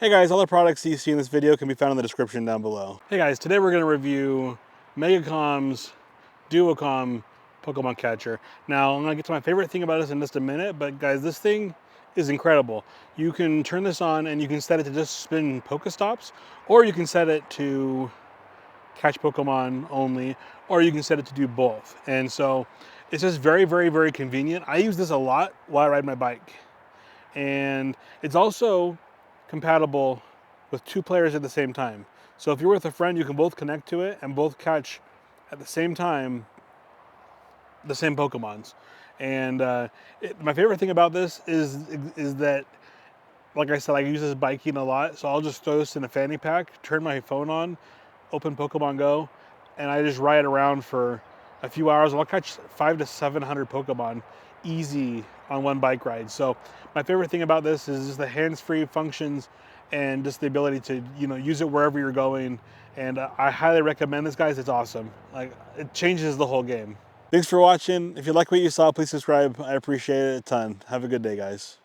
Hey guys, all the products you see in this video can be found in the description down below. Hey guys, today we're going to review Megacom's Duocom Pokemon Catcher. Now, I'm going to get to my favorite thing about this in just a minute, but guys, this thing is incredible. You can turn this on and you can set it to just spin PokéStops, or you can set it to catch Pokemon only, or you can set it to do both. And so it's just very, very, very convenient. I use this a lot while I ride my bike. And it's also compatible with 2 players at the same time. So if you're with a friend, you can both connect to it and both catch at the same time the same Pokemons. And my favorite thing about this is that, like I said, I use this biking a lot. So I'll just throw this in a fanny pack, turn my phone on, open Pokemon Go, and I just ride around for a few hours. I'll catch 500 to 700 Pokemon easy on one bike ride. So my favorite thing about this is just the hands-free functions and just the ability to use it wherever you're going. And I highly recommend this, guys. It's awesome. Like, it changes the whole game. Thanks for watching. If you like what you saw, please subscribe. I appreciate it a ton. Have a good day, guys.